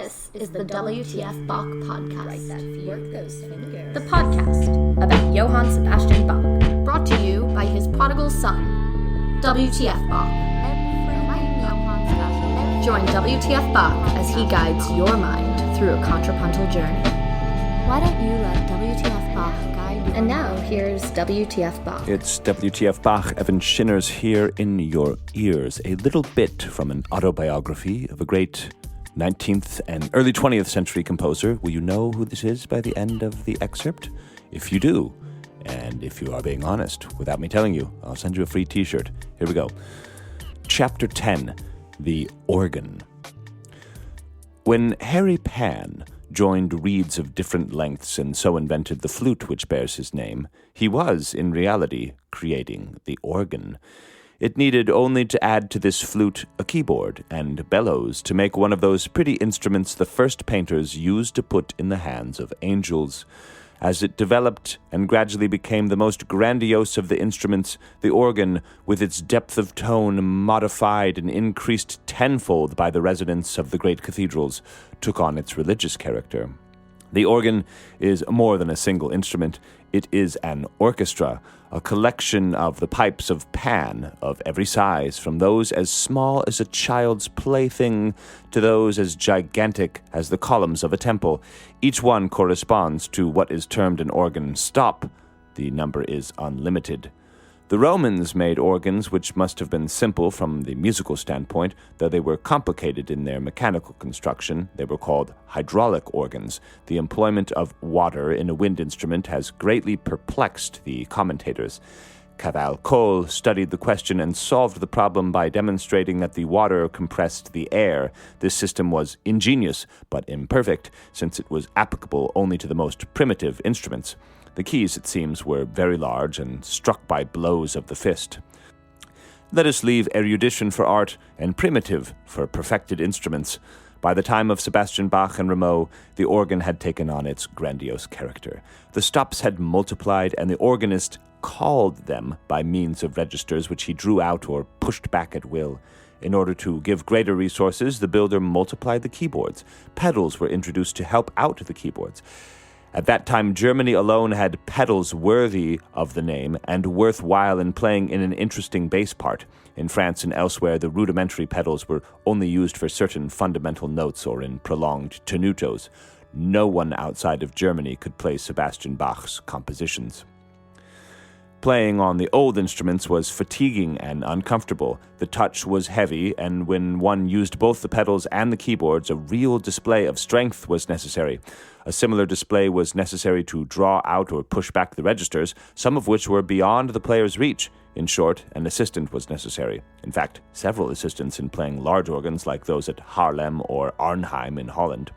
This is the WTF Bach podcast. The podcast about Johann Sebastian Bach, brought to you by his prodigal son, WTF Bach. Join WTF Bach as he guides your mind through a contrapuntal journey. Why don't you let WTF Bach guide you? And now, here's WTF Bach. It's WTF Bach. Evan Shinner's here in your ears. A little bit from an autobiography of a great 19th and early 20th century composer. Will you know who this is by the end of the excerpt? If you do, and if you are being honest, without me telling you, I'll send you a free t-shirt. Here we go. Chapter 10, The Organ. When Harry Pan joined reeds of different lengths and so invented the flute which bears his name, he was, in reality, creating the organ. It needed only to add to this flute a keyboard and bellows to make one of those pretty instruments the first painters used to put in the hands of angels. As it developed and gradually became the most grandiose of the instruments, the organ, with its depth of tone modified and increased tenfold by the resonance of the great cathedrals, took on its religious character. The organ is more than a single instrument. It is an orchestra, a collection of the pipes of Pan of every size, from those as small as a child's plaything to those as gigantic as the columns of a temple. Each one corresponds to what is termed an organ stop. The number is unlimited. The Romans made organs which must have been simple from the musical standpoint, though they were complicated in their mechanical construction. They were called hydraulic organs. The employment of water in a wind instrument has greatly perplexed the commentators. Caval studied the question and solved the problem by demonstrating that the water compressed the air. This system was ingenious, but imperfect, since it was applicable only to the most primitive instruments. The keys, it seems, were very large and struck by blows of the fist. Let us leave erudition for art and primitive for perfected instruments. By the time of Sebastian Bach and Rameau, the organ had taken on its grandiose character. The stops had multiplied, and the organist called them by means of registers which he drew out or pushed back at will. In order to give greater resources, the builder multiplied the keyboards. Pedals were introduced to help out the keyboards. At that time, Germany alone had pedals worthy of the name and worthwhile in playing in an interesting bass part. In France and elsewhere, the rudimentary pedals were only used for certain fundamental notes or in prolonged tenutos. No one outside of Germany could play Sebastian Bach's compositions. Playing on the old instruments was fatiguing and uncomfortable. The touch was heavy, and when one used both the pedals and the keyboards, a real display of strength was necessary. A similar display was necessary to draw out or push back the registers, some of which were beyond the player's reach. In short, an assistant was necessary. In fact, several assistants in playing large organs like those at Haarlem or Arnhem in Holland.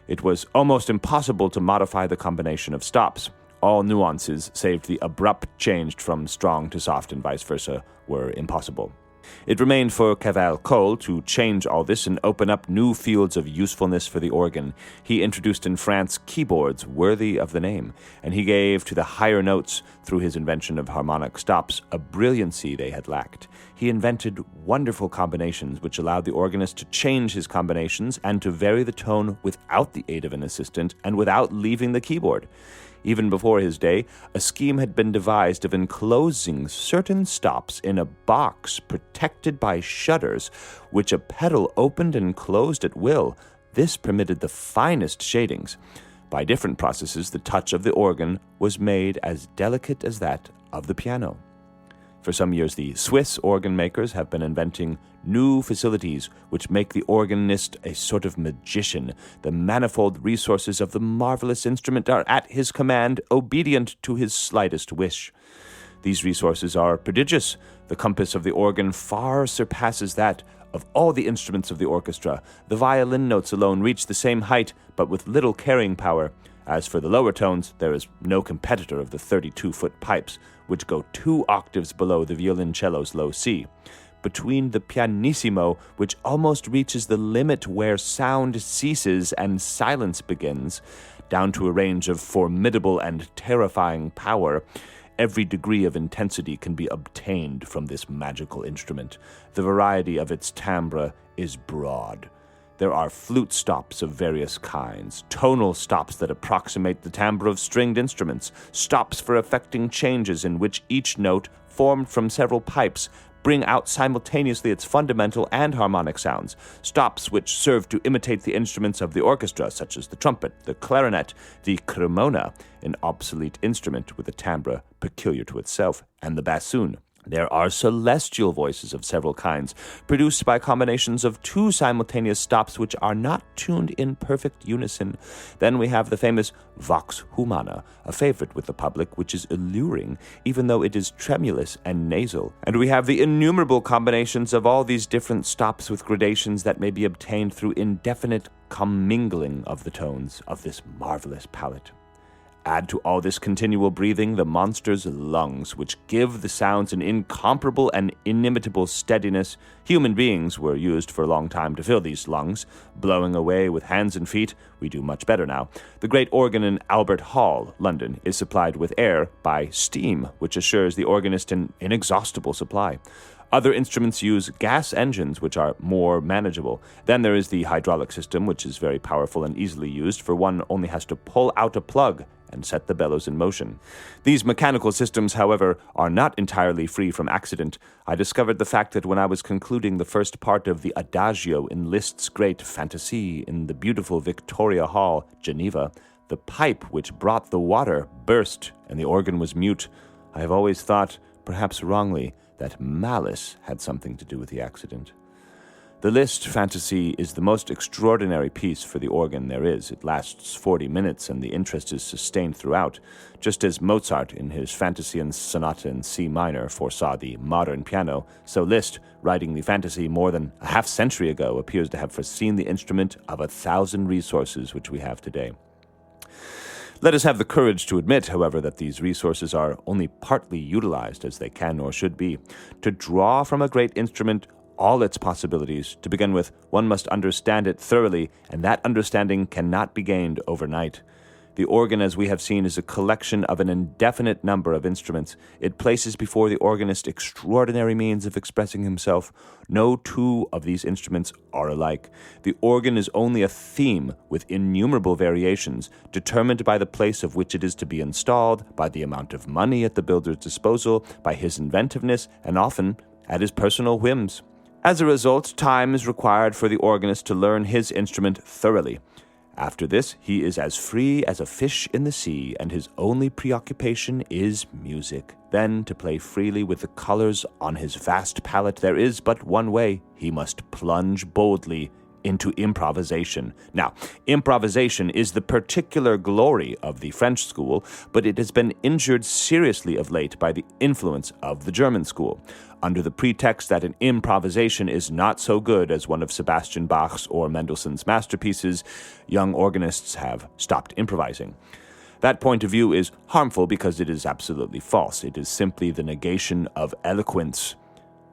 It was almost impossible to modify the combination of stops. All nuances, save the abrupt change from strong to soft and vice versa, were impossible. It remained for Caval to change all this and open up new fields of usefulness for the organ. He introduced in France keyboards worthy of the name, and he gave to the higher notes, through his invention of harmonic stops, a brilliancy they had lacked. He invented wonderful combinations which allowed the organist to change his combinations and to vary the tone without the aid of an assistant and without leaving the keyboard. Even before his day, a scheme had been devised of enclosing certain stops in a box protected by shutters, which a pedal opened and closed at will. This permitted the finest shadings. By different processes, the touch of the organ was made as delicate as that of the piano. For some years, the Swiss organ makers have been inventing new facilities which make the organist a sort of magician. The manifold resources of the marvelous instrument are at his command, obedient to his slightest wish. These resources are prodigious. The compass of the organ far surpasses that of all the instruments of the orchestra. The violin notes alone reach the same height, but with little carrying power. As for the lower tones, there is no competitor of the 32-foot pipes, which go 2 octaves below the violoncello's low C. Between the pianissimo, which almost reaches the limit where sound ceases and silence begins, down to a range of formidable and terrifying power, every degree of intensity can be obtained from this magical instrument. The variety of its timbre is broad. There are flute stops of various kinds, tonal stops that approximate the timbre of stringed instruments, stops for effecting changes in which each note, formed from several pipes, bring out simultaneously its fundamental and harmonic sounds, stops which serve to imitate the instruments of the orchestra, such as the trumpet, the clarinet, the cremona, an obsolete instrument with a timbre peculiar to itself, and the bassoon. There are celestial voices of several kinds, produced by combinations of two simultaneous stops which are not tuned in perfect unison. Then we have the famous vox humana, a favorite with the public, which is alluring, even though it is tremulous and nasal. And we have the innumerable combinations of all these different stops with gradations that may be obtained through indefinite commingling of the tones of this marvelous palette. Add to all this continual breathing the monster's lungs, which give the sounds an incomparable and inimitable steadiness. Human beings were used for a long time to fill these lungs, blowing away with hands and feet. We do much better now. The great organ in Albert Hall, London, is supplied with air by steam, which assures the organist an inexhaustible supply. Other instruments use gas engines, which are more manageable. Then there is the hydraulic system, which is very powerful and easily used, for one only has to pull out a plug and set the bellows in motion. These mechanical systems, however, are not entirely free from accident. I discovered the fact that when I was concluding the first part of the Adagio in Liszt's great Fantasie in the beautiful Victoria Hall, Geneva, the pipe which brought the water burst and the organ was mute. I have always thought, perhaps wrongly, that malice had something to do with the accident. The Liszt Fantasie is the most extraordinary piece for the organ there is. It lasts 40 minutes and the interest is sustained throughout, just as Mozart in his Fantasie and Sonata in C minor foresaw the modern piano, so Liszt, writing the Fantasie more than a half-century ago, appears to have foreseen the instrument of 1,000 resources which we have today. Let us have the courage to admit, however, that these resources are only partly utilized as they can or should be. To draw from a great instrument all its possibilities, to begin with, one must understand it thoroughly, and that understanding cannot be gained overnight. The organ, as we have seen, is a collection of an indefinite number of instruments. It places before the organist extraordinary means of expressing himself. No two of these instruments are alike. The organ is only a theme with innumerable variations, determined by the place of which it is to be installed, by the amount of money at the builder's disposal, by his inventiveness, and often at his personal whims. As a result, time is required for the organist to learn his instrument thoroughly. After this, he is as free as a fish in the sea, and his only preoccupation is music. Then, to play freely with the colors on his vast palette, there is but one way. He must plunge boldly into improvisation. Now, improvisation is the particular glory of the French school, but it has been injured seriously of late by the influence of the German school, under the pretext that an improvisation is not so good as one of Sebastian Bach's or Mendelssohn's masterpieces. Young organists have stopped improvising. That point of view is harmful because it is absolutely false. It is simply the negation of eloquence.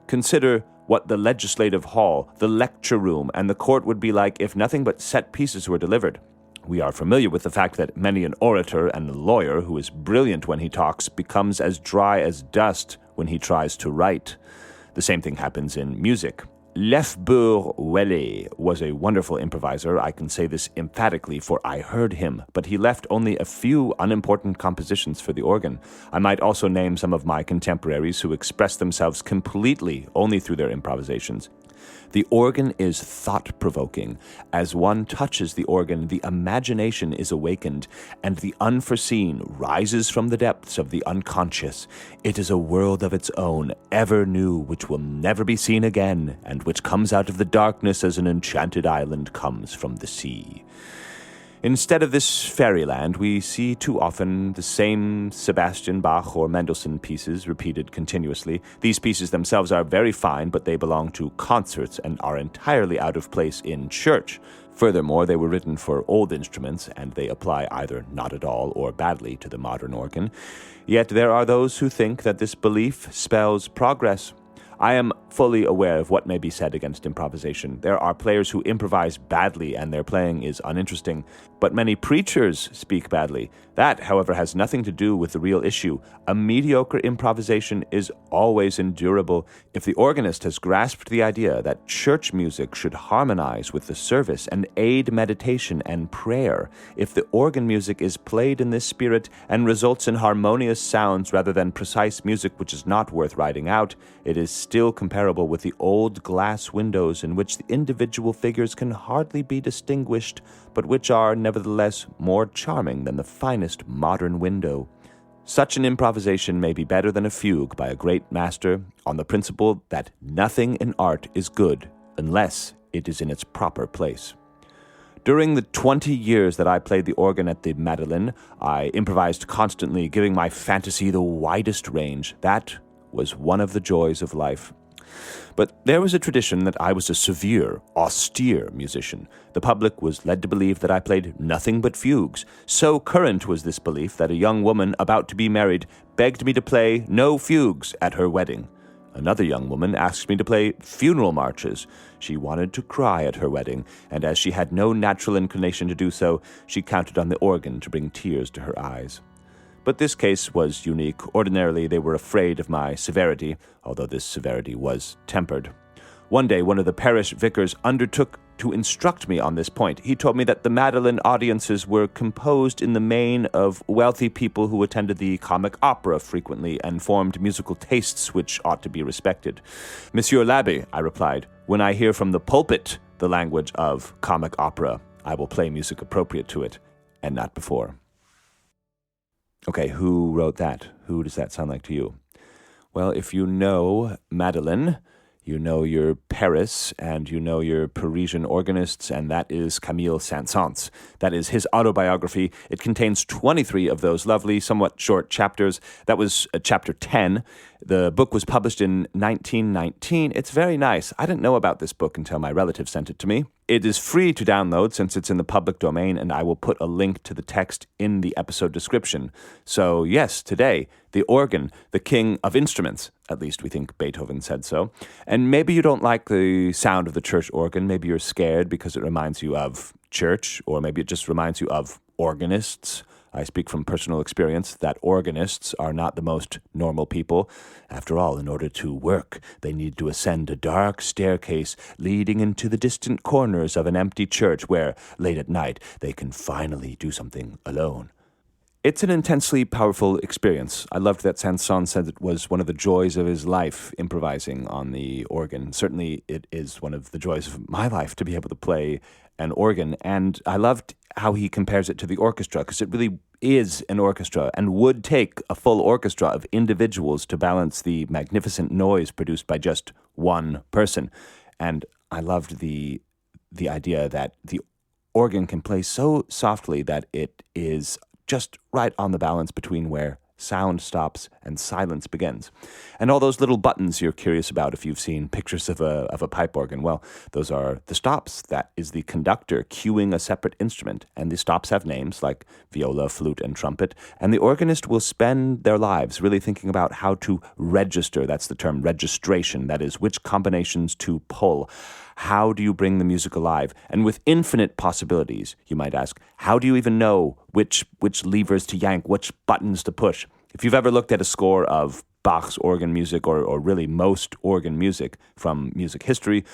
Consider what the legislative hall, the lecture room, and the court would be like if nothing but set pieces were delivered. We are familiar with the fact that many an orator and lawyer who is brilliant when he talks becomes as dry as dust when he tries to write. The same thing happens in music. Lefebvre-Welle was a wonderful improviser. I can say this emphatically, for I heard him, but he left only a few unimportant compositions for the organ. I might also name some of my contemporaries who express themselves completely only through their improvisations. The organ is thought-provoking. As one touches the organ, the imagination is awakened, and the unforeseen rises from the depths of the unconscious. It is a world of its own, ever new, which will never be seen again, and which comes out of the darkness as an enchanted island comes from the sea. Instead of this fairyland, we see too often the same Sebastian Bach or Mendelssohn pieces repeated continuously. These pieces themselves are very fine, but they belong to concerts and are entirely out of place in church. Furthermore, they were written for old instruments, and they apply either not at all or badly to the modern organ. Yet there are those who think that this belief spells progress. I am fully aware of what may be said against improvisation. There are players who improvise badly and their playing is uninteresting. But many preachers speak badly. That, however, has nothing to do with the real issue. A mediocre improvisation is always endurable if the organist has grasped the idea that church music should harmonize with the service and aid meditation and prayer. If the organ music is played in this spirit and results in harmonious sounds rather than precise music which is not worth writing out, it is still comparable with the old glass windows in which the individual figures can hardly be distinguished, but which are nevertheless more charming than the finest modern window. Such an improvisation may be better than a fugue by a great master on the principle that nothing in art is good unless it is in its proper place. During the 20 years that I played the organ at the Madeleine, I improvised constantly, giving my fantasy the widest range. That was one of the joys of life. But there was a tradition that I was a severe, austere musician. The public was led to believe that I played nothing but fugues. So current was this belief that a young woman about to be married begged me to play no fugues at her wedding. Another young woman asked me to play funeral marches. She wanted to cry at her wedding, and as she had no natural inclination to do so, she counted on the organ to bring tears to her eyes. But this case was unique. Ordinarily, they were afraid of my severity, although this severity was tempered. One day, one of the parish vicars undertook to instruct me on this point. He told me that the Madeleine audiences were composed in the main of wealthy people who attended the comic opera frequently and formed musical tastes which ought to be respected. Monsieur l'Abbé, I replied, when I hear from the pulpit the language of comic opera, I will play music appropriate to it, and not before. Okay, who wrote that? Who does that sound like to you? Well, if you know Madeleine, you know your Paris, and you know your Parisian organists, and that is Camille Saint-Saëns. That is his autobiography. It contains 23 of those lovely, somewhat short chapters. That was chapter 10. The book was published in 1919. It's very nice. I didn't know about this book until my relative sent it to me. It is free to download since it's in the public domain, and I will put a link to the text in the episode description. So yes, today, the organ, the king of instruments, at least we think Beethoven said so. And maybe you don't like the sound of the church organ. Maybe you're scared because it reminds you of church, or maybe it just reminds you of organists. I speak from personal experience that organists are not the most normal people. After all, in order to work, they need to ascend a dark staircase leading into the distant corners of an empty church where, late at night, they can finally do something alone. It's an intensely powerful experience. I loved that Saint-Saëns said it was one of the joys of his life, improvising on the organ. Certainly it is one of the joys of my life to be able to play an organ. And I loved how he compares it to the orchestra, because it really is an orchestra and would take a full orchestra of individuals to balance the magnificent noise produced by just one person. And I loved the idea that the organ can play so softly that it is just right on the balance between where sound stops and silence begins. And all those little buttons you're curious about if you've seen pictures of a pipe organ, well, those are the stops. That is the conductor cueing a separate instrument. And the stops have names like viola, flute, and trumpet. And the organist will spend their lives really thinking about how to register. That's the term, registration. That is, which combinations to pull. How do you bring the music alive? And with infinite possibilities, you might ask, how do you even know which levers to yank, which buttons to push? If you've ever looked at a score of Bach's organ music, or really most organ music from music history,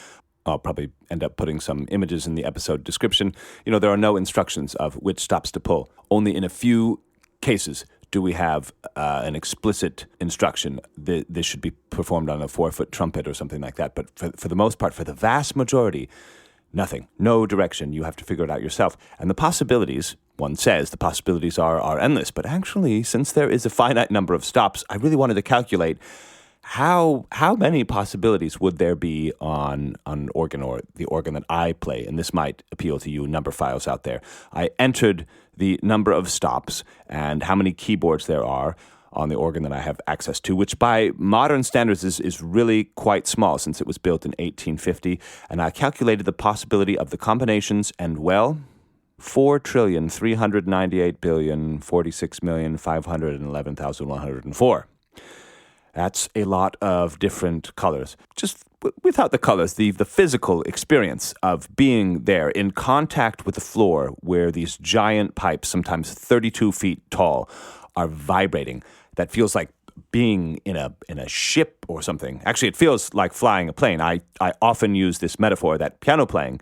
I'll probably end up putting some images in the episode description. There are no instructions of which stops to pull. Only in a few cases do we have an explicit instruction. This should be performed on a 4-foot trumpet or something like that. But for the most part, for the vast majority, nothing. No direction. You have to figure it out yourself. And the possibilities, one says, the possibilities are endless. But actually, since there is a finite number of stops, I really wanted to calculate how many possibilities would there be on an organ, or the organ that I play. And this might appeal to you number files out there. I entered the number of stops and how many keyboards there are on the organ that I have access to, which by modern standards is really quite small since it was built in 1850. And I calculated the possibility of the combinations, and well, 4,398,046,511,104. That's a lot of different colors. Just without the colors, the physical experience of being there in contact with the floor where these giant pipes, sometimes 32 feet tall, are vibrating. That feels like being in a ship or something. Actually, it feels like flying a plane. I often use this metaphor that piano playing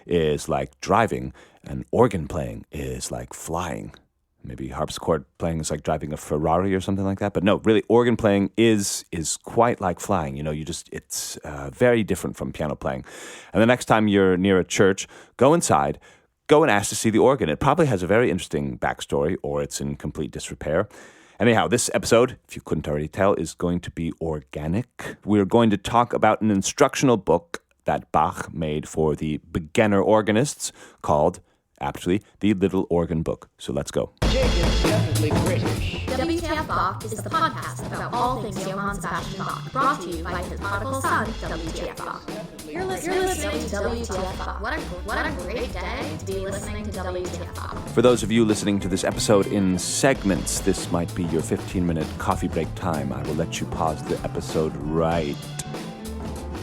is like driving and organ playing is like flying. Maybe harpsichord playing is like driving a Ferrari or something like that. But no, really, organ playing is quite like flying. You know, it's very different from piano playing. And the next time you're near a church, go inside, go and ask to see the organ. It probably has a very interesting backstory, or it's in complete disrepair. Anyhow, this episode, if you couldn't already tell, is going to be organic. We're going to talk about an instructional book that Bach made for the beginner organists called, aptly, The Little Organ Book. So let's go. Jake is definitely British. WTF Bach is the podcast about all things Johann Sebastian Bach, brought to you by his prodigal son, WTF Bach. You're listening to WTF Bach. What a great day to be listening to WTF Bach. For those of you listening to this episode in segments, this might be your 15-minute coffee break time. I will let you pause the episode right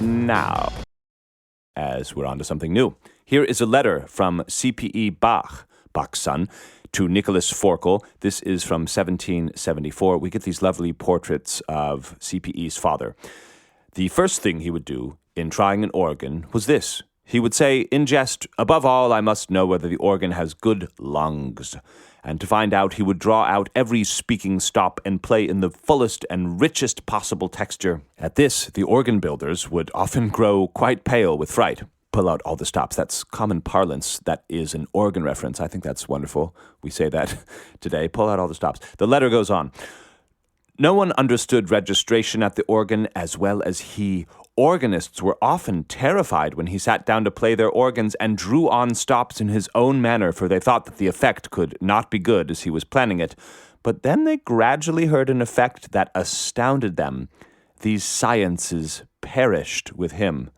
now, as we're on to something new. Here is a letter from CPE Bach, Bach's son, to Nicholas Forkel. This is from 1774. We get these lovely portraits of CPE's father. The first thing he would do in trying an organ was this. He would say, in jest, above all, I must know whether the organ has good lungs. And to find out, he would draw out every speaking stop and play in the fullest and richest possible texture. At this, the organ builders would often grow quite pale with fright. Pull out all the stops. That's common parlance. That is an organ reference. I think that's wonderful. We say that today. Pull out all the stops. The letter goes on. No one understood registration at the organ as well as he. Organists were often terrified when he sat down to play their organs and drew on stops in his own manner, for they thought that the effect could not be good as he was planning it. But then they gradually heard an effect that astounded them. These sciences perished with him.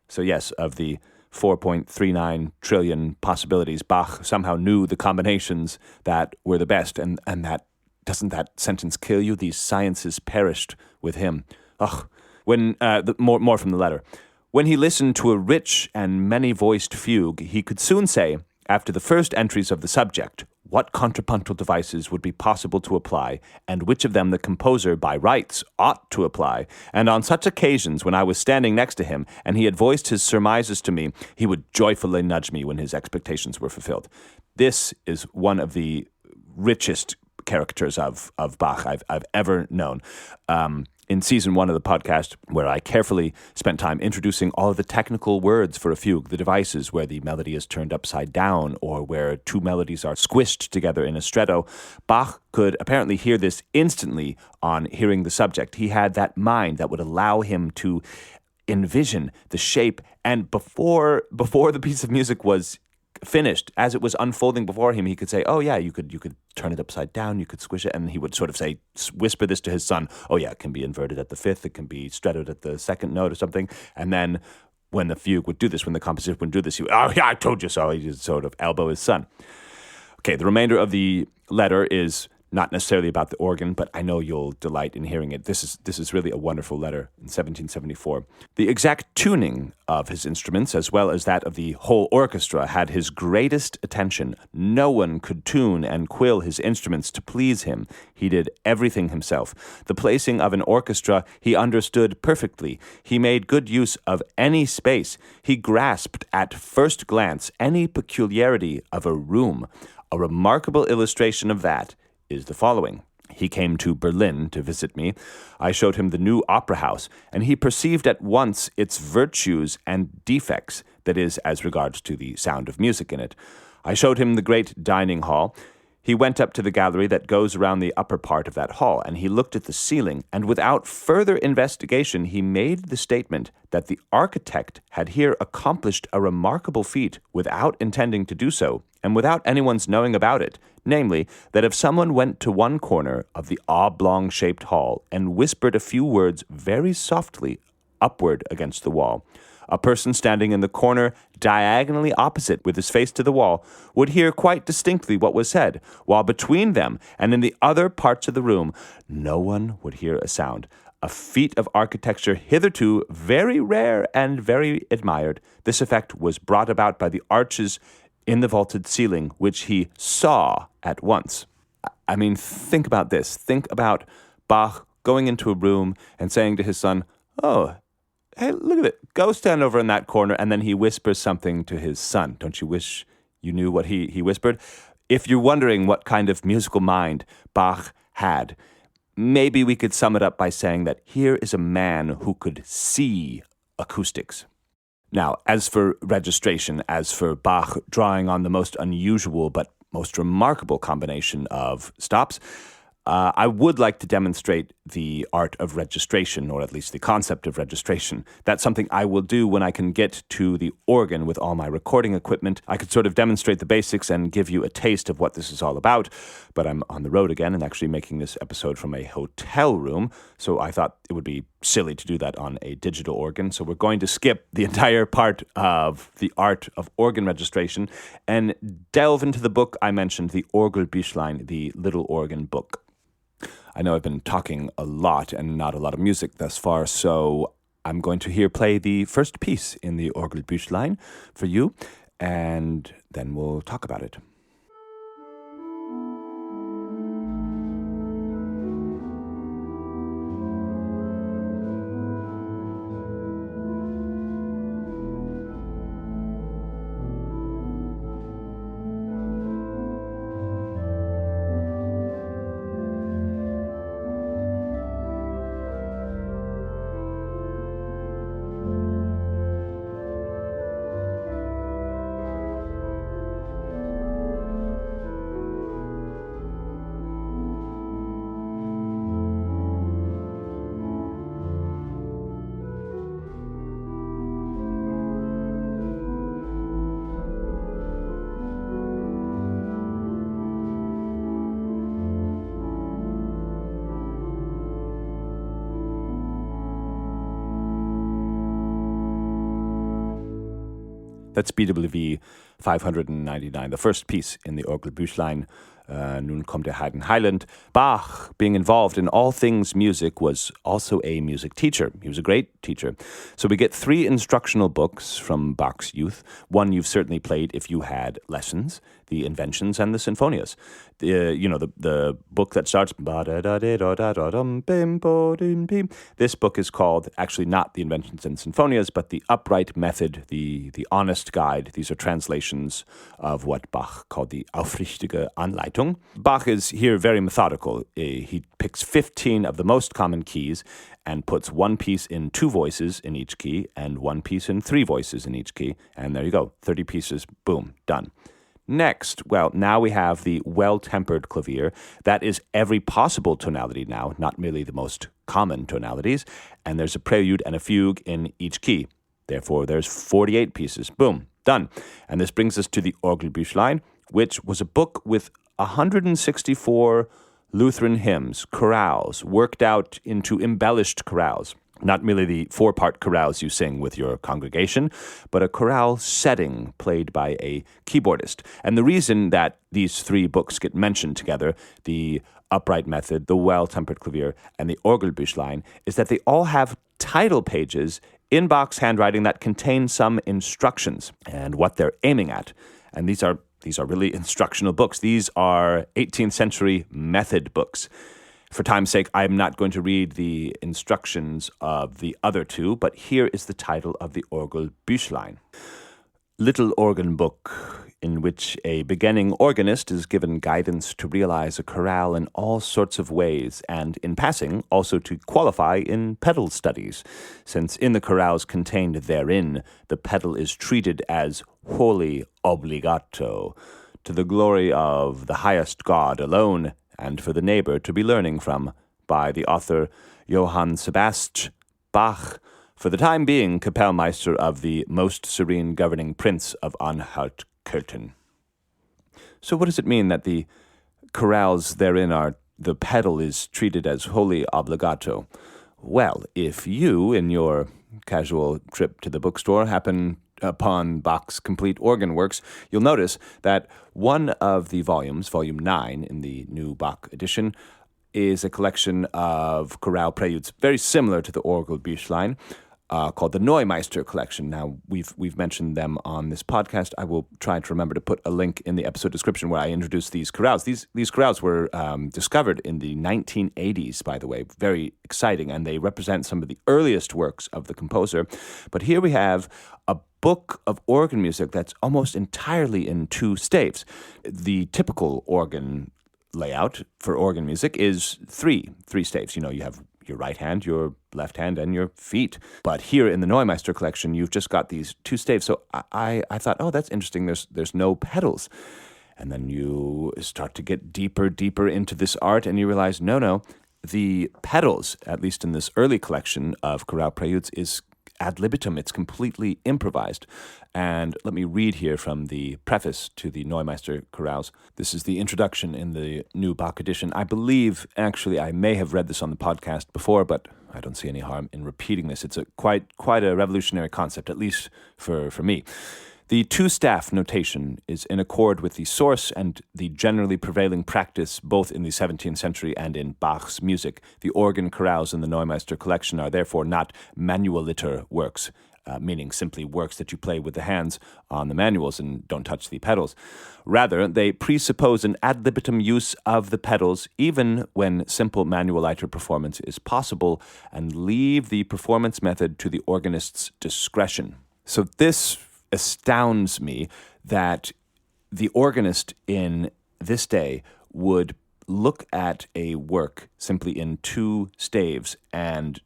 So yes, of the 4.39 trillion possibilities, Bach somehow knew the combinations that were the best. And that, doesn't that sentence kill you? These sciences perished with him. More from the letter. When he listened to a rich and many-voiced fugue, he could soon say, after the first entries of the subject, what contrapuntal devices would be possible to apply, and which of them the composer, by rights, ought to apply. And on such occasions, when I was standing next to him, and he had voiced his surmises to me, he would joyfully nudge me when his expectations were fulfilled. This is one of the richest caricatures of Bach I've ever known. In season 1 of the podcast, where I carefully spent time introducing all of the technical words for a fugue, the devices where the melody is turned upside down or where two melodies are squished together in a stretto, Bach could apparently hear this instantly on hearing the subject. He had that mind that would allow him to envision the shape, and before the piece of music was finished, as it was unfolding before him, he could say, oh yeah, you could turn it upside down, you could squish it, and he would sort of say, whisper this to his son, oh yeah, it can be inverted at the fifth, it can be strettoed at the second note or something, and then when the fugue would do this, when the composition would do this, he would, oh yeah, I told you so, he just sort of elbow his son. Okay, the remainder of the letter is not necessarily about the organ, but I know you'll delight in hearing it. This is really a wonderful letter in 1774. The exact tuning of his instruments, as well as that of the whole orchestra, had his greatest attention. No one could tune and quill his instruments to please him. He did everything himself. The placing of an orchestra he understood perfectly. He made good use of any space. He grasped at first glance any peculiarity of a room. A remarkable illustration of that is the following. He came to Berlin to visit me. I showed him the new opera house, and he perceived at once its virtues and defects, that is, as regards to the sound of music in it. I showed him the great dining hall. He went up to the gallery that goes around the upper part of that hall, and he looked at the ceiling, and without further investigation, he made the statement that the architect had here accomplished a remarkable feat without intending to do so, and without anyone's knowing about it, namely, that if someone went to one corner of the oblong-shaped hall and whispered a few words very softly upward against the wall, a person standing in the corner diagonally opposite with his face to the wall would hear quite distinctly what was said, while between them and in the other parts of the room no one would hear a sound. a feat of architecture hitherto very rare and very admired. This effect was brought about by the arches in the vaulted ceiling, which he saw at once. I mean, think about this. Think about Bach going into a room and saying to his son, "Oh, hey, look at it. Go stand over in that corner," and then he whispers something to his son. Don't you wish you knew what he whispered? If you're wondering what kind of musical mind Bach had, maybe we could sum it up by saying that here is a man who could see acoustics. Now, as for registration, as for Bach drawing on the most unusual but most remarkable combination of stops, I would like to demonstrate the art of registration, or at least the concept of registration. That's something I will do when I can get to the organ with all my recording equipment. I could sort of demonstrate the basics and give you a taste of what this is all about, but I'm on the road again and actually making this episode from a hotel room, so I thought it would be silly to do that on a digital organ, so we're going to skip the entire part of the art of organ registration and delve into the book I mentioned, the Orgelbüchlein, the little organ book. I know I've been talking a lot and not a lot of music thus far, so I'm going to play the first piece in the Orgelbüchlein for you, and then we'll talk about it. That's BWV 599, the first piece in the Orgelbüchlein. Nun kommt der Heiden Heiland. Bach, being involved in all things music, was also a music teacher. He was a great teacher. So we get 3 instructional books from Bach's youth. One you've certainly played if you had lessons, the Inventions and the Sinfonias. The book that starts this book is called, actually not the Inventions and Sinfonias, but the Upright Method, the Honest Guide. These are translations of what Bach called the Aufrichtige Anleitung. Bach is here very methodical. He picks 15 of the most common keys and puts one piece in 2 voices in each key and one piece in 3 voices in each key. And there you go, 30 pieces, boom, done. Next, well, now we have the well-tempered clavier. That is every possible tonality now, not merely the most common tonalities. And there's a prelude and a fugue in each key. Therefore, there's 48 pieces. Boom, done. And this brings us to the Orgelbüchlein, which was a book with 164 Lutheran hymns, chorales, worked out into embellished chorales. Not merely the 4-part chorales you sing with your congregation, but a chorale setting played by a keyboardist. And the reason that these 3 books get mentioned together, the Upright Method, the Well-Tempered Clavier, and the Orgelbüchlein, is that they all have title pages in Bach's handwriting that contain some instructions and what they're aiming at. And these are really instructional books. These are 18th century method books. For time's sake, I'm not going to read the instructions of the other 2, but here is the title of the Orgelbüchlein. Little organ book in which a beginning organist is given guidance to realize a chorale in all sorts of ways, and in passing, also to qualify in pedal studies, since in the chorales contained therein, the pedal is treated as wholly obligato, to the glory of the highest God alone, and for the neighbor to be learning from, by the author Johann Sebastian Bach, for the time being Kapellmeister of the most serene governing prince of Anhalt-Köthen. So what does it mean that the chorales therein are, the pedal is treated as wholly obligato? Well, if you, in your casual trip to the bookstore, happen upon Bach's complete organ works, you'll notice that one of the volumes, volume 9 in the new Bach edition, is a collection of chorale preludes very similar to the Orgelbüchlein, called the Neumeister Collection. Now, we've mentioned them on this podcast. I will try to remember to put a link in the episode description where I introduced these chorales. These chorales were discovered in the 1980s, by the way. Very exciting, and they represent some of the earliest works of the composer. But here we have a book of organ music that's almost entirely in two staves. The typical organ layout for organ music is three staves. You have your right hand, your left hand, and your feet. But here in the Neumeister Collection, you've just got these two staves. So I thought, oh, that's interesting. There's no pedals. And then you start to get deeper into this art, and you realize, no, the pedals, at least in this early collection of chorale preludes, is ad libitum. It's completely improvised. And let me read here from the preface to the Neumeister chorales. This is the introduction in the new Bach edition. I believe, actually, I may have read this on the podcast before, but I don't see any harm in repeating this. It's quite a revolutionary concept, at least for me. The two-staff notation is in accord with the source and the generally prevailing practice both in the 17th century and in Bach's music. The organ chorales in the Neumeister Collection are therefore not manualiter works, meaning simply works that you play with the hands on the manuals and don't touch the pedals. Rather, they presuppose an ad libitum use of the pedals even when simple manualiter performance is possible and leave the performance method to the organist's discretion. So this astounds me that the organist in this day would look at a work simply in two staves and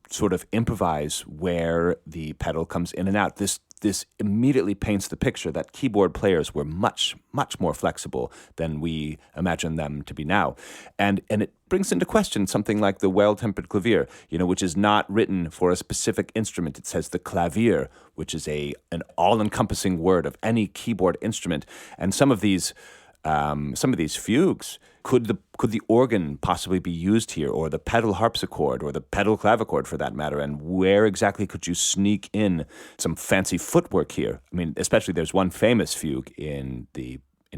sort of improvise where the pedal comes in and out. This immediately paints the picture that keyboard players were much more flexible than we imagine them to be now. And it brings into question something like the well-tempered clavier, which is not written for a specific instrument. It says the clavier, which is an all-encompassing word of any keyboard instrument. And some of these fugues, could the organ possibly be used here, or the pedal harpsichord, or the pedal clavichord for that matter? And where exactly could you sneak in some fancy footwork here? I mean, especially there's one famous fugue in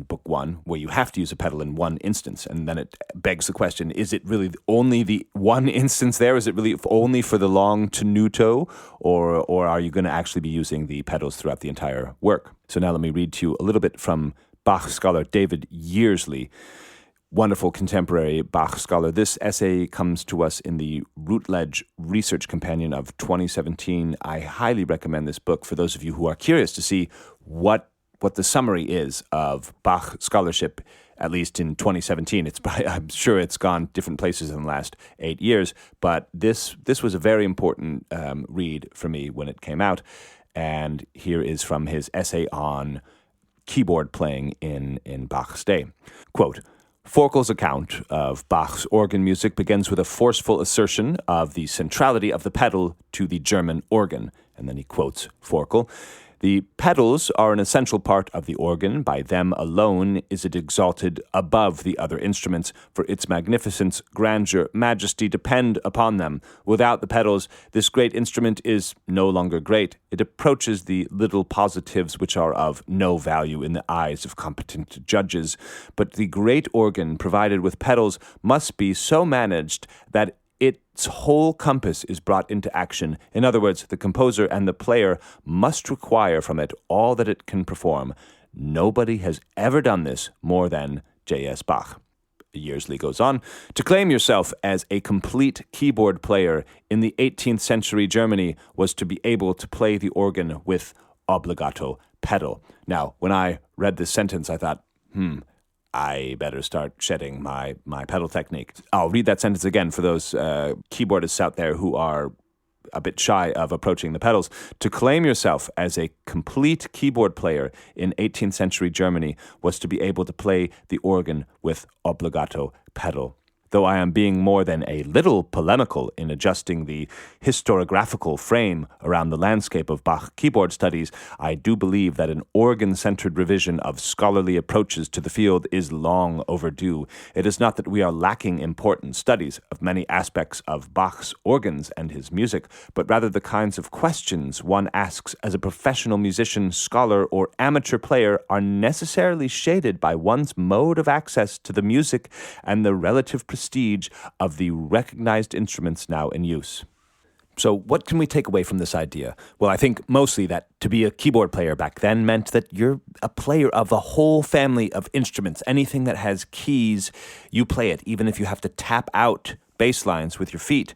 Book 1 where you have to use a pedal in one instance, and then it begs the question: is it really only the one instance there? Is it really only for the long tenuto, or are you going to actually be using the pedals throughout the entire work? So now let me read to you a little bit from Bach scholar David Yearsley, wonderful contemporary Bach scholar. This essay comes to us in the Routledge Research Companion of 2017. I highly recommend this book for those of you who are curious to see what the summary is of Bach scholarship, at least in 2017. I'm sure it's gone different places in the last 8 years, but this was a very important read for me when it came out. And here is from his essay on keyboard playing in Bach's day. Quote, Forkel's account of Bach's organ music begins with a forceful assertion of the centrality of the pedal to the German organ. And then he quotes Forkel. The pedals are an essential part of the organ. By them alone is it exalted above the other instruments, for its magnificence, grandeur, majesty depend upon them. Without the pedals, this great instrument is no longer great. It approaches the little positives which are of no value in the eyes of competent judges. But the great organ provided with pedals must be so managed that its whole compass is brought into action. In other words, the composer and the player must require from it all that it can perform. Nobody has ever done this more than J.S. Bach. Yearsley goes on, to claim yourself as a complete keyboard player in the 18th century Germany was to be able to play the organ with obligato pedal. Now, when I read this sentence, I thought, I better start shedding my pedal technique. I'll read that sentence again for those keyboardists out there who are a bit shy of approaching the pedals. To claim yourself as a complete keyboard player in 18th century Germany was to be able to play the organ with obligato pedal. Though I am being more than a little polemical in adjusting the historiographical frame around the landscape of Bach keyboard studies, I do believe that an organ-centered revision of scholarly approaches to the field is long overdue. It is not that we are lacking important studies of many aspects of Bach's organs and his music, but rather the kinds of questions one asks as a professional musician, scholar, or amateur player are necessarily shaded by one's mode of access to the music and the relative precision prestige of the recognized instruments now in use. So what can we take away from this idea? Well, I think mostly that to be a keyboard player back then meant that you're a player of the whole family of instruments. Anything that has keys, you play it, even if you have to tap out bass lines with your feet.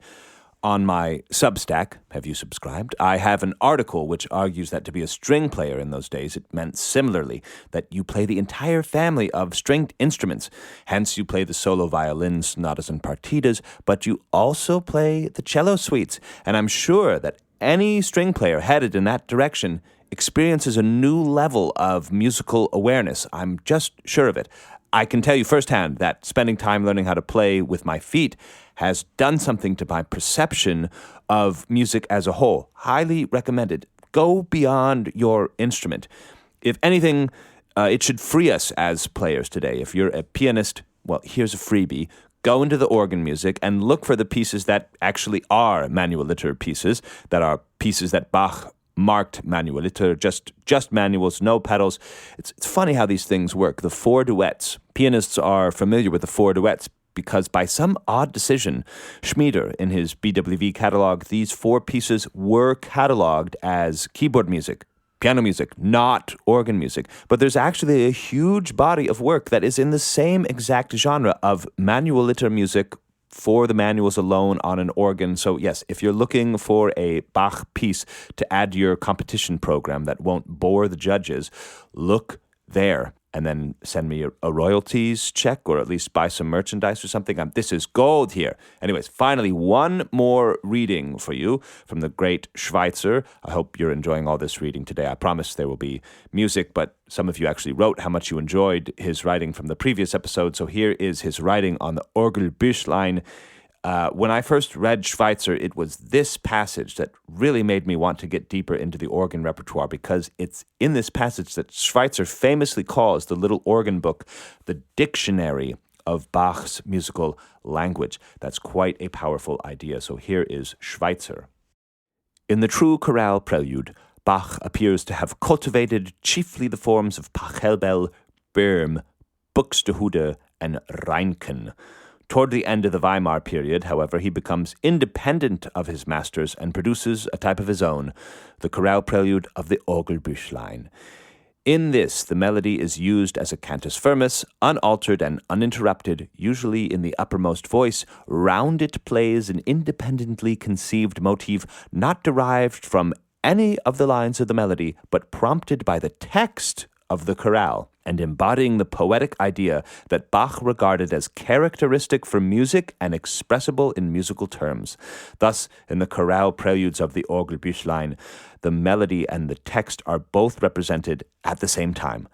On my Substack, have you subscribed? I have an article which argues that to be a string player in those days, it meant similarly that you play the entire family of stringed instruments. Hence, you play the solo violins, sonatas, and partitas, but you also play the cello suites. And I'm sure that any string player headed in that direction experiences a new level of musical awareness. I'm just sure of it. I can tell you firsthand that spending time learning how to play with my feet has done something to my perception of music as a whole. Highly recommended. Go beyond your instrument. If anything, it should free us as players today. If you're a pianist, well, here's a freebie. Go into the organ music and look for the pieces that actually are manualiter pieces, that are pieces that Bach marked manualiter, just manuals, no pedals. It's funny how these things work. The four duets. Pianists are familiar with the four duets because by some odd decision, Schmieder, in his BWV catalog, these four pieces were cataloged as keyboard music, piano music, not organ music. But there's actually a huge body of work that is in the same exact genre of manualiter music for the manuals alone on an organ. So yes, if you're looking for a Bach piece to add to your competition program that won't bore the judges, look there. And then send me a royalties check, or at least buy some merchandise or something. This is gold here. Anyways, finally, one more reading for you from the great Schweitzer. I hope you're enjoying all this reading today. I promise there will be music, but some of you actually wrote how much you enjoyed his writing from the previous episode. So here is his writing on the Orgelbüchlein. When I first read Schweitzer, it was this passage that really made me want to get deeper into the organ repertoire, because it's in this passage that Schweitzer famously calls the little organ book the dictionary of Bach's musical language. That's quite a powerful idea. So here is Schweitzer. In the true chorale prelude, Bach appears to have cultivated chiefly the forms of Pachelbel, Böhm, Buxtehude, and Reinken. Toward the end of the Weimar period, however, he becomes independent of his masters and produces a type of his own, the chorale prelude of the Orgelbüchlein. In this, the melody is used as a cantus firmus, unaltered and uninterrupted, usually in the uppermost voice. Round it plays an independently conceived motif not derived from any of the lines of the melody, but prompted by the text of the chorale, and embodying the poetic idea that Bach regarded as characteristic for music and expressible in musical terms. Thus, in the chorale preludes of the Orgelbüchlein, the melody and the text are both represented at the same time,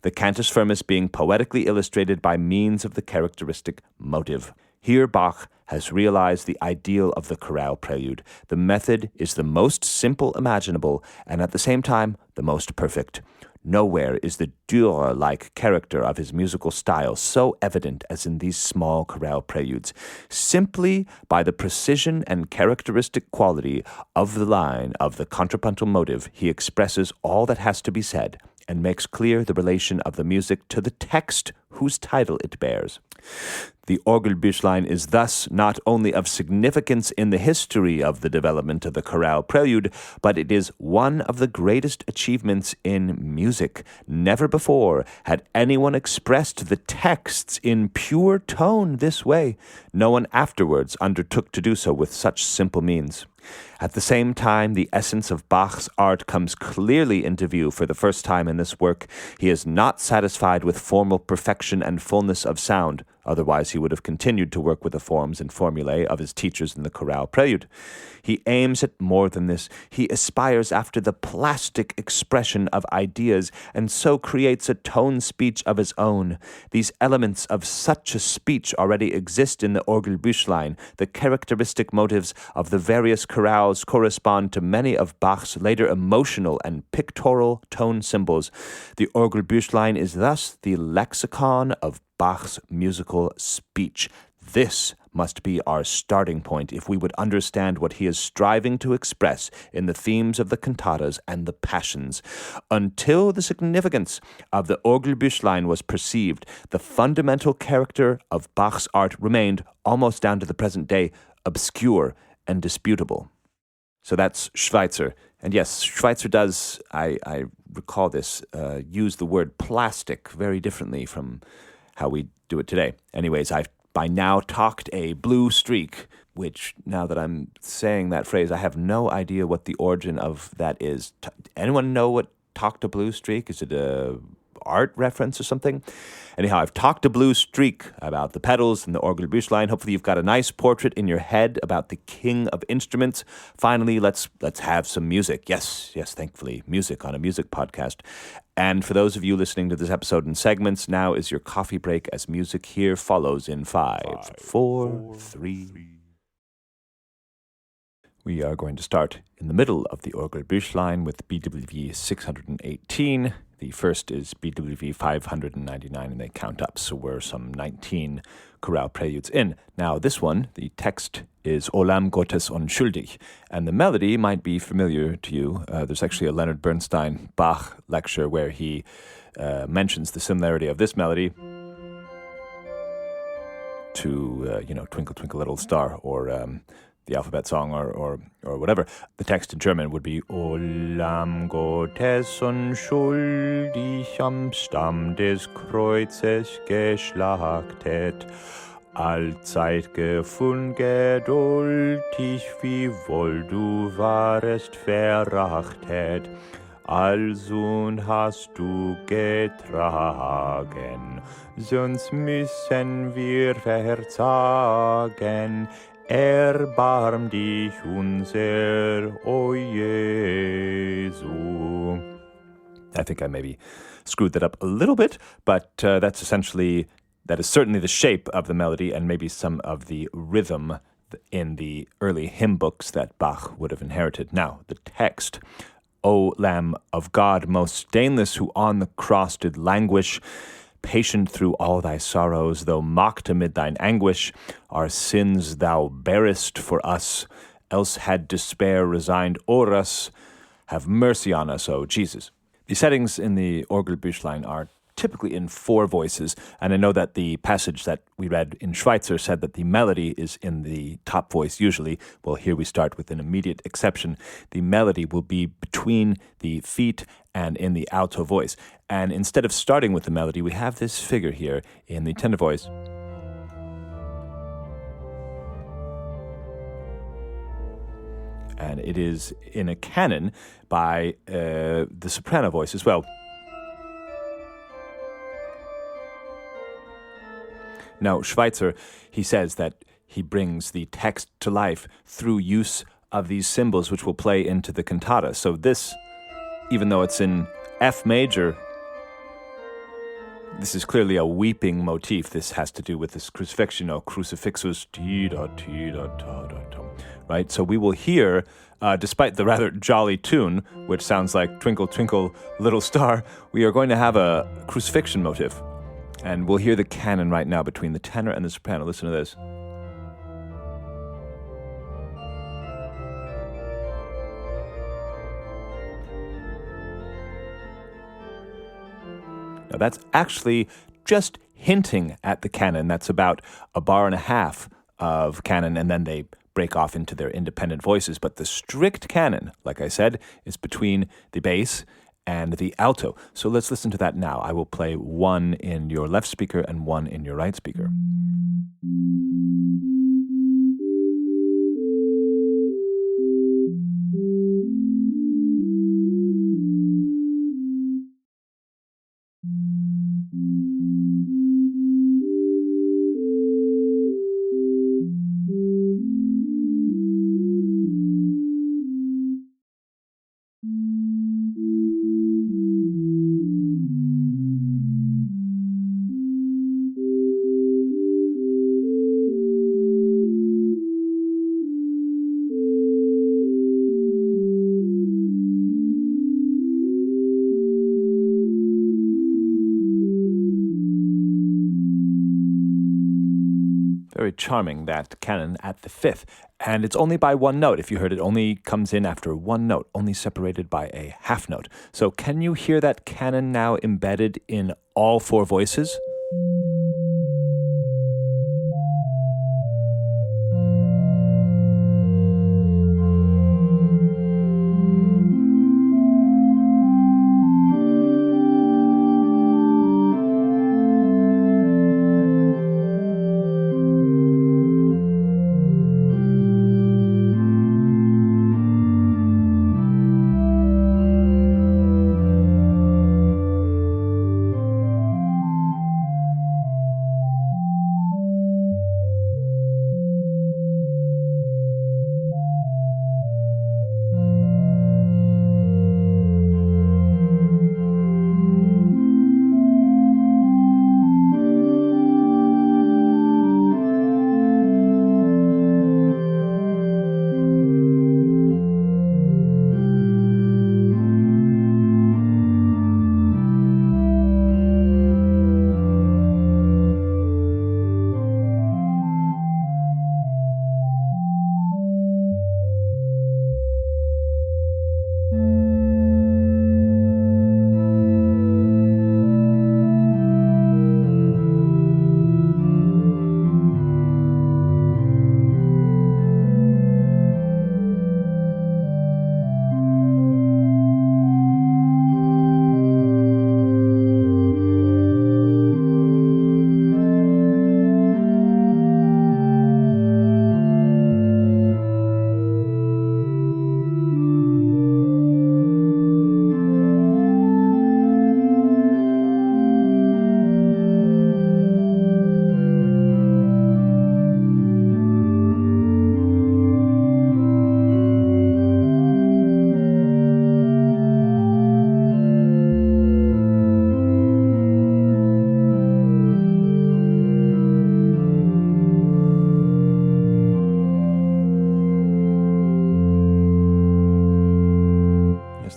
the cantus firmus being poetically illustrated by means of the characteristic motive. Here Bach has realized the ideal of the chorale prelude. The method is the most simple imaginable, and at the same time, the most perfect. Nowhere is the Dürer-like character of his musical style so evident as in these small chorale preludes. Simply by the precision and characteristic quality of the line of the contrapuntal motive, he expresses all that has to be said and makes clear the relation of the music to the text whose title it bears. The Orgelbüchlein is thus not only of significance in the history of the development of the chorale prelude, but it is one of the greatest achievements in music. Never before had anyone expressed the texts in pure tone this way. No one afterwards undertook to do so with such simple means. At the same time, the essence of Bach's art comes clearly into view for the first time in this work. He is not satisfied with formal perfection and fullness of sound. Otherwise, he would have continued to work with the forms and formulae of his teachers in the chorale prelude. He aims at more than this. He aspires after the plastic expression of ideas, and so creates a tone speech of his own. These elements of such a speech already exist in the Orgelbüchlein. The characteristic motives of the various chorales correspond to many of Bach's later emotional and pictorial tone symbols. The Orgelbüchlein is thus the lexicon of Bach's musical speech. This, must be our starting point if we would understand what he is striving to express in the themes of the cantatas and the passions. Until the significance of the Orgelbüchlein was perceived, the fundamental character of Bach's art remained, almost down to the present day, obscure and disputable. So that's Schweitzer. And yes, Schweitzer does, I recall this, use the word plastic very differently from how we do it today. Anyways, I've by now talked a blue streak, which, now that I'm saying that phrase, I have no idea what the origin of that is. Anyone know what talked a blue streak? Is it a art reference or something? Anyhow, I've talked a blue streak about the pedals and the Orgelbüchlein. Hopefully you've got a nice portrait in your head about the king of instruments. Finally, let's have some music. Yes, thankfully, music on a music podcast. And for those of you listening to this episode in segments, now is your coffee break as music here follows in 5, 4, 3. We are going to start in the middle of the Orgelbüchlein with BWV 618. The first is BWV 599, and they count up, so we're some 19 chorale preludes in. Now, this one, the text is O Lamm Gottes unschuldig, and the melody might be familiar to you. There's actually a Leonard Bernstein Bach lecture where he mentions the similarity of this melody to, Twinkle, Twinkle, Little Star, or the alphabet song or whatever. The text in German would be O Lamm Gottes unschuldig am Stamm des Kreuzes geschlachtet, allzeit gefund geduldig, wiewohl du warest verachtet, also hast du getragen, sonst müssen wir verzagen. Erbarm dich unser, O Jesu. I think I maybe screwed that up a little bit, but that is certainly the shape of the melody and maybe some of the rhythm in the early hymn books that Bach would have inherited. Now, the text, O Lamb of God, most stainless, who on the cross did languish, patient through all thy sorrows, though mocked amid thine anguish, our sins thou bearest for us, else had despair resigned o'er us. Have mercy on us, O Jesus. The settings in the Orgelbüchlein are typically in 4 voices, and I know that the passage that we read in Schweitzer said that the melody is in the top voice usually. Well, here we start with an immediate exception. The melody will be between the feet and in the alto voice. And instead of starting with the melody, we have this figure here in the tenor voice. And it is in a canon by the soprano voice as well. Now, Schweitzer, he says that he brings the text to life through use of these symbols which will play into the cantata. So this, even though it's in F major, this is clearly a weeping motif. This has to do with this crucifixion, or crucifixus, right? So we will hear, despite the rather jolly tune, which sounds like Twinkle, Twinkle, Little Star, we are going to have a crucifixion motif. And we'll hear the canon right now between the tenor and the soprano. Listen to this. Now that's actually just hinting at the canon. That's about a bar and a half of canon, and then they break off into their independent voices. But the strict canon, like I said, is between the bass and the alto. So let's listen to that now. I will play one in your left speaker and one in your right speaker. Very charming, that canon at the fifth. And it's only by one note. If you heard, it only comes in after one note, only separated by a half note. So can you hear that canon now embedded in all four voices?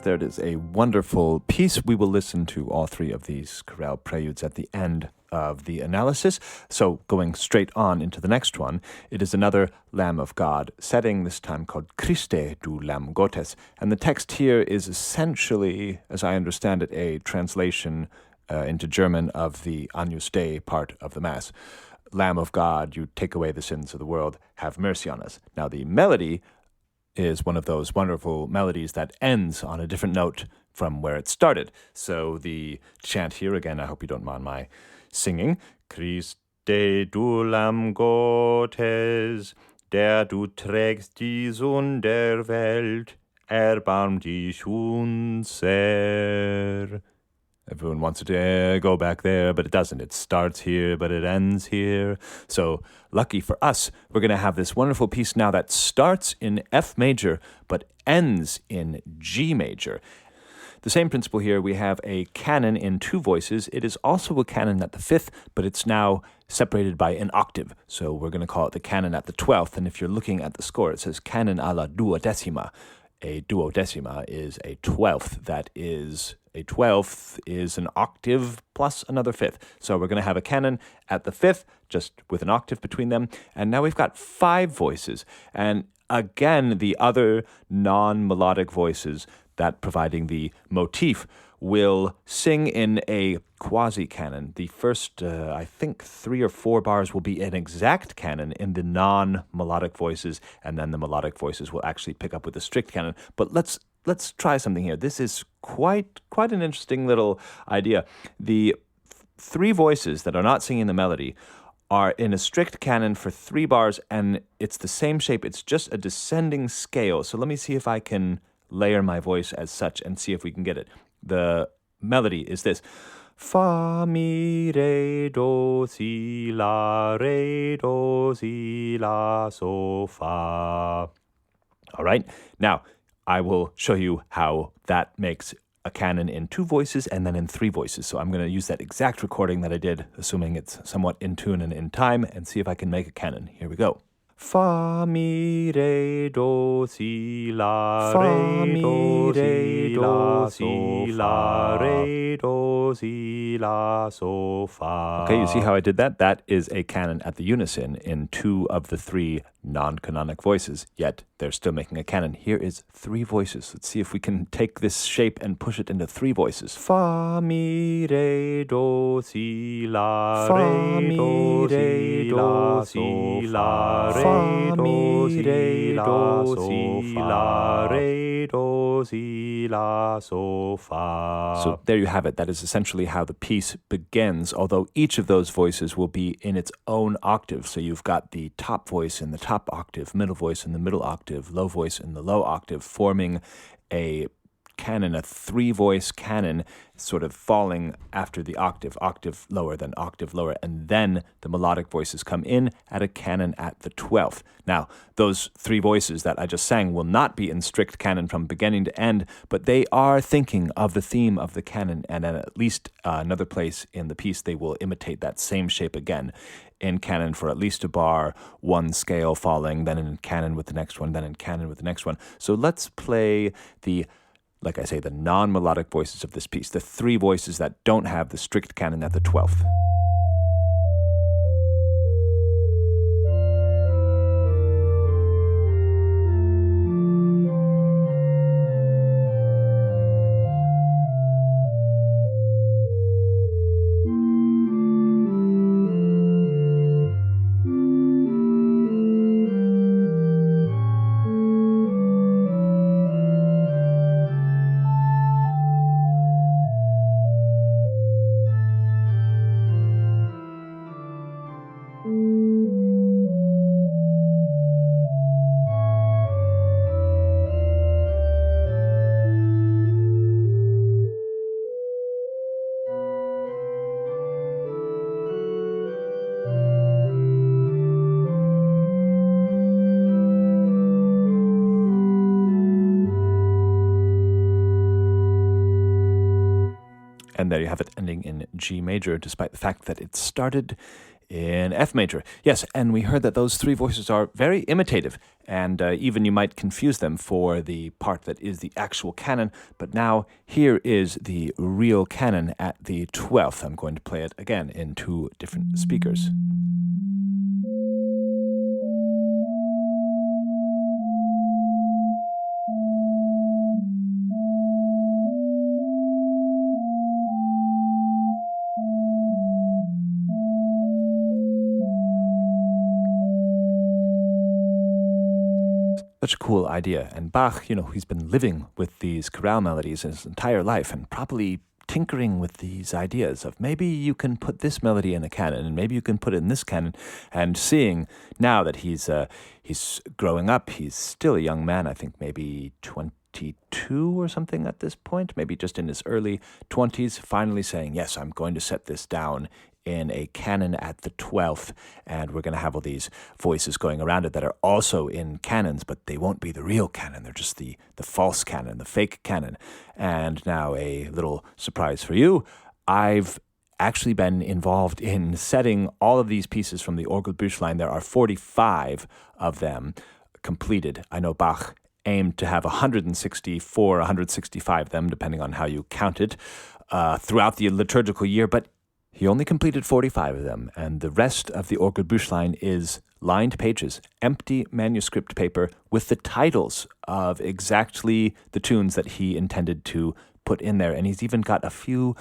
There it is, a wonderful piece. We will listen to all three of these chorale preludes at the end of the analysis. So going straight on into the next one, it is another Lamb of God setting, this time called Christe du Lamm Gottes. And the text here is essentially, as I understand it, a translation into German of the Agnus Dei part of the Mass. Lamb of God, you take away the sins of the world, have mercy on us. Now the melody is one of those wonderful melodies that ends on a different note from where it started. So the chant here, again, I hope you don't mind my singing. Christe du Lamm Gottes, der du trägst die Sünde der Welt, erbarm dich unser. Everyone wants it to go back there, but it doesn't. It starts here, but it ends here. So lucky for us, we're going to have this wonderful piece now that starts in F major, but ends in G major. The same principle here, we have a canon in two voices. It is also a canon at the fifth, but it's now separated by an octave. So we're going to call it the canon at the 12th. And if you're looking at the score, it says canon alla duodecima. A duodecima is a 12th. That is, a 12th is an octave plus another fifth. So we're going to have a canon at the fifth, just with an octave between them. And now we've got 5 voices. And again, the other non-melodic voices that providing the motif will sing in a quasi-canon. The first, I think, 3 or 4 bars will be an exact canon in the non-melodic voices, and then the melodic voices will actually pick up with the strict canon. But let's try something here. This is quite an interesting little idea. The 3 voices that are not singing the melody are in a strict canon for 3 bars, and it's the same shape. It's just a descending scale. So let me see if I can layer my voice as such and see if we can get it. The melody is this. Fa, mi, re, do, si, la, so, fa. All right. Now, I will show you how that makes a canon in 2 voices and then in 3 voices. So I'm going to use that exact recording that I did, assuming it's somewhat in tune and in time, and see if I can make a canon. Here we go. Fa, mi, re, do, si, la, re, do, si, la, so, la, re, do, si, la, so, fa. Okay, you see how I did that? That is a canon at the unison in 2 of the 3 non-canonic voices, yet they're still making a canon. Here is 3 voices. Let's see if we can take this shape and push it into 3 voices. Fa, mi, re, do, si, la, re, do, si, la, so, la, re, do, si, la, so, la, re, do, si, la, so, fa. So there you have it. That is essentially how the piece begins, although each of those voices will be in its own octave. So you've got the top voice in the top octave, middle voice in the middle octave, low voice in the low octave, forming a canon, a 3-voice canon, sort of falling after the octave lower, then octave lower, and then the melodic voices come in at a canon at the 12th. Now, those 3 voices that I just sang will not be in strict canon from beginning to end, but they are thinking of the theme of the canon, and at least another place in the piece they will imitate that same shape again in canon for at least a bar, 1 scale falling, then in canon with the next one, then in canon with the next one. So let's play like I say, the non-melodic voices of this piece, the 3 voices that don't have the strict canon at the 12th. And there you have it, ending in G major, despite the fact that it started in F major. Yes, and we heard that those 3 voices are very imitative, and even you might confuse them for the part that is the actual canon, but now here is the real canon at the 12th. I'm going to play it again in 2 different speakers. Such a cool idea. And Bach, he's been living with these chorale melodies his entire life and probably tinkering with these ideas of maybe you can put this melody in a canon and maybe you can put it in this canon, and seeing now that he's growing up, he's still a young man, I think maybe 22 or something at this point, maybe just in his early 20s, finally saying, yes, I'm going to set this down in a canon at the 12th, and we're going to have all these voices going around it that are also in canons, but they won't be the real canon. They're just the false canon, the fake canon. And now a little surprise for you. I've actually been involved in setting all of these pieces from the Orgelbüchlein. There are 45 of them completed. I know Bach aimed to have 164, 165 of them, depending on how you count it, throughout the liturgical year, but he only completed 45 of them, and the rest of the Orgelbüchlein is lined pages, empty manuscript paper with the titles of exactly the tunes that he intended to put in there. And he's even got a few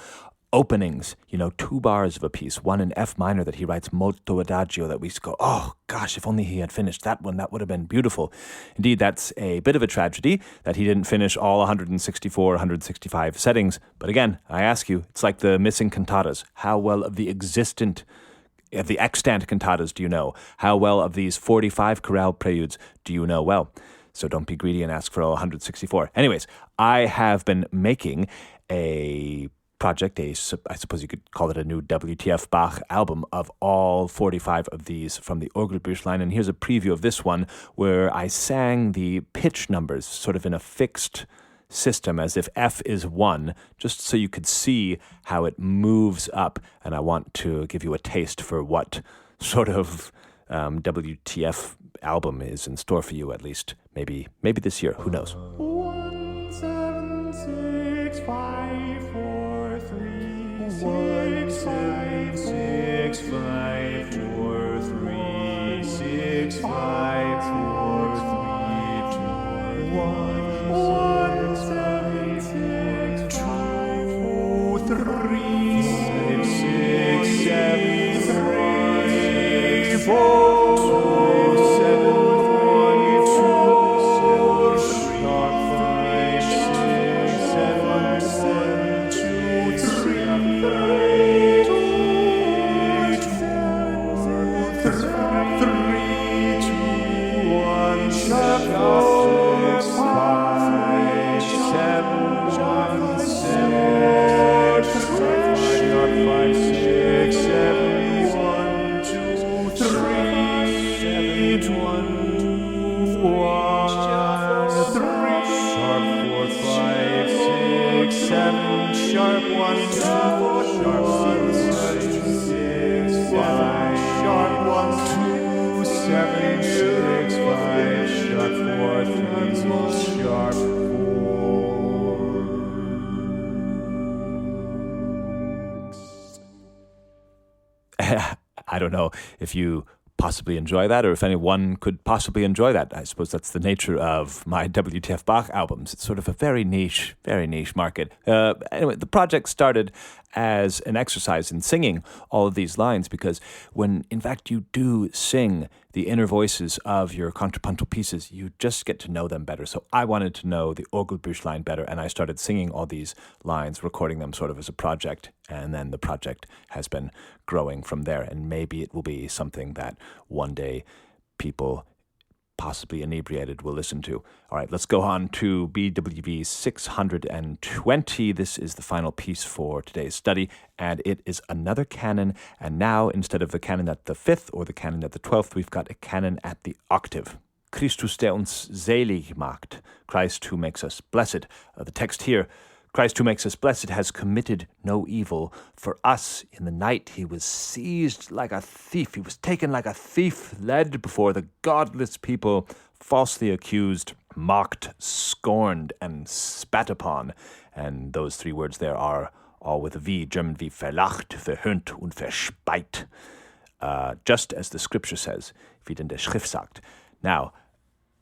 openings, 2 bars of a piece, one in F minor that he writes molto adagio, that we go, oh gosh, if only he had finished that one, that would have been beautiful. Indeed, that's a bit of a tragedy that he didn't finish all 164, 165 settings. But again, I ask you, it's like the missing cantatas. How well of the extant cantatas do you know? How well of these 45 chorale preludes do you know? Well, so don't be greedy and ask for all 164. Anyways, I have been making a project, I suppose you could call it a new WTF Bach album of all 45 of these from the Orgelbüchlein. And here's a preview of this one where I sang the pitch numbers sort of in a fixed system as if F is 1, just so you could see how it moves up. And I want to give you a taste for what sort of WTF album is in store for you, at least maybe this year. Who knows? 1 7 6 5 4 3 6 5 6 5 4 3 6 5 4 3 2 1 7 6 5 4 3 6 6 7 3 4 I don't know if you possibly enjoy that, or if anyone could possibly enjoy that. I suppose that's the nature of my WTF Bach albums. It's sort of a very niche market. Anyway, the project started as an exercise in singing all of these lines, because when, in fact, you do sing the inner voices of your contrapuntal pieces, you just get to know them better. So I wanted to know the Orgelbüchlein better, and I started singing all these lines, recording them sort of as a project, and then the project has been growing from there, and maybe it will be something that one day people possibly inebriated will listen to. All right, let's go on to BWV 620. This is the final piece for today's study, and it is another canon. And now, instead of the canon at the 5th or the canon at the 12th, we've got a canon at the octave. Christus, der uns selig macht, Christ who makes us blessed. The text here, Christ who makes us blessed has committed no evil. For us, in the night, he was seized like a thief. He was taken like a thief, led before the godless people, falsely accused, mocked, scorned, and spat upon. And those three words there are all with a V, German V, verlacht, verhöhnt und verspeit. Just as the scripture says, wie denn der Schrift sagt. Now,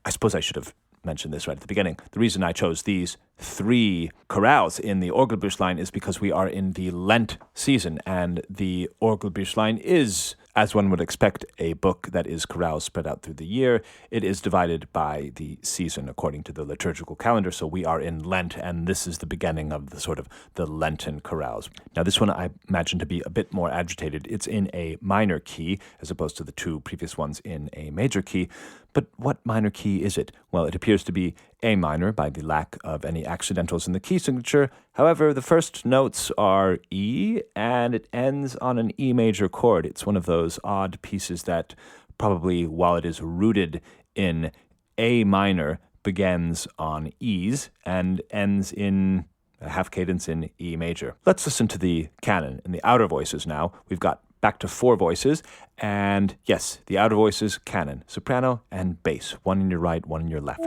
I suppose I should have mentioned this right at the beginning. The reason I chose these three chorales in the Orgelbüchlein is because we are in the Lent season, and the Orgelbüchlein is, as one would expect, a book that is chorales spread out through the year. It is divided by the season according to the liturgical calendar, so we are in Lent, and this is the beginning of the sort of the Lenten chorales. Now, this one I imagine to be a bit more agitated. It's in a minor key, as opposed to the two previous ones in a major key. But what minor key is it? Well, it appears to be A minor by the lack of any accidentals in the key signature. However, the first notes are E, and it ends on an E major chord. It's one of those odd pieces that probably, while it is rooted in A minor, begins on E's and ends in a half cadence in E major. Let's listen to the canon in the outer voices now. We've got back to four voices, and yes, the outer voices, canon, soprano and bass, one in your right, one in your left.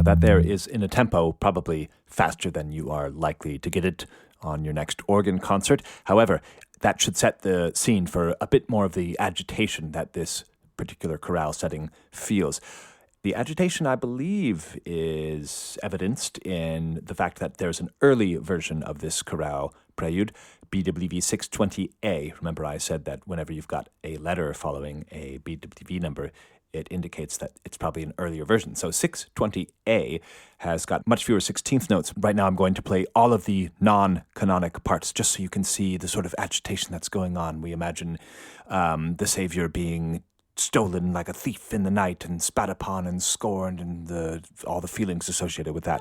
That there is in a tempo probably faster than you are likely to get it on your next organ concert. However, that should set the scene for a bit more of the agitation that this particular chorale setting feels. The agitation, I believe, is evidenced in the fact that there's an early version of this chorale prelude, BWV 620A. Remember, I said that whenever you've got a letter following a BWV number, it indicates that it's probably an earlier version. So 620A has got much fewer 16th notes. Right now I'm going to play all of the non-canonic parts just so you can see the sort of agitation that's going on. We imagine the Savior being stolen like a thief in the night and spat upon and scorned and all the feelings associated with that.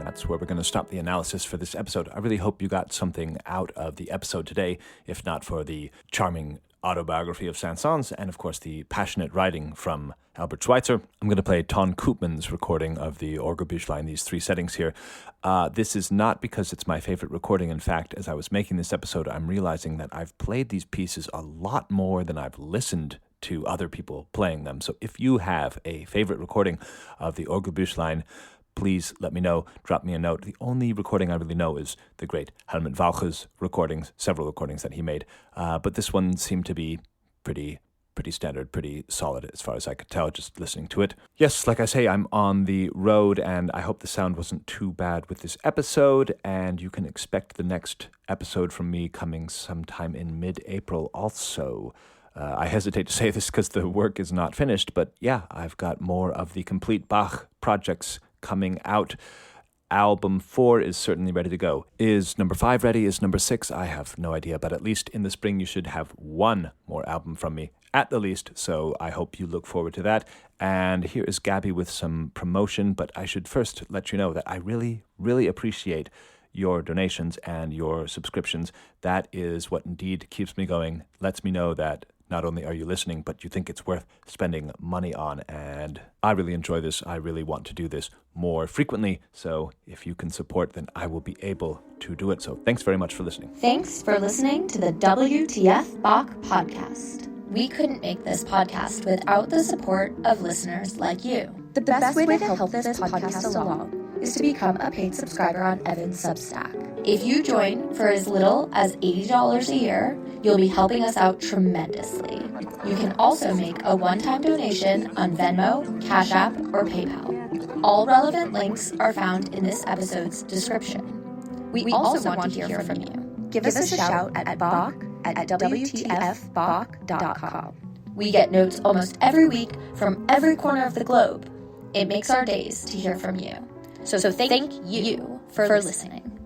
That's where we're going to stop the analysis for this episode. I really hope you got something out of the episode today, if not for the charming autobiography of Saint-Saëns and, of course, the passionate writing from Albert Schweitzer. I'm going to play Ton Koopman's recording of the Orgelbüchlein, these three settings here. This is not because it's my favorite recording. In fact, as I was making this episode, I'm realizing that I've played these pieces a lot more than I've listened to other people playing them. So if you have a favorite recording of the Orgelbüchlein, please let me know. Drop me a note. The only recording I really know is the great Helmut Walche's recordings, several recordings that he made. But this one seemed to be pretty standard, pretty solid as far as I could tell just listening to it. Yes, like I say, I'm on the road, and I hope the sound wasn't too bad with this episode, and you can expect the next episode from me coming sometime in mid-April also. I hesitate to say this because the work is not finished, but yeah, I've got more of the complete Bach projects coming out. Album 4 is certainly ready to go. Is number 5 ready? Is number 6? I have no idea, but at least in the spring you should have one more album from me, at the least, so I hope you look forward to that. And here is Gabby with some promotion, but I should first let you know that I really, really appreciate your donations and your subscriptions. That is what indeed keeps me going, lets me know that not only are you listening, but you think it's worth spending money on. And I really enjoy this. I really want to do this more frequently. So if you can support, then I will be able to do it. So thanks very much for listening. Thanks for listening to the WTF Bach podcast. We couldn't make this podcast without the support of listeners like you. The best way to help this podcast along is to become a paid subscriber on Evan's Substack. If you join for as little as $80 a year, you'll be helping us out tremendously. You can also make a one-time donation on Venmo, Cash App, or PayPal. All relevant links are found in this episode's description. We also want to hear from you. Give us a shout at Bach at WTFBach.com. We get notes almost every week from every corner of the globe. It makes our days to hear from you. So thank you for listening.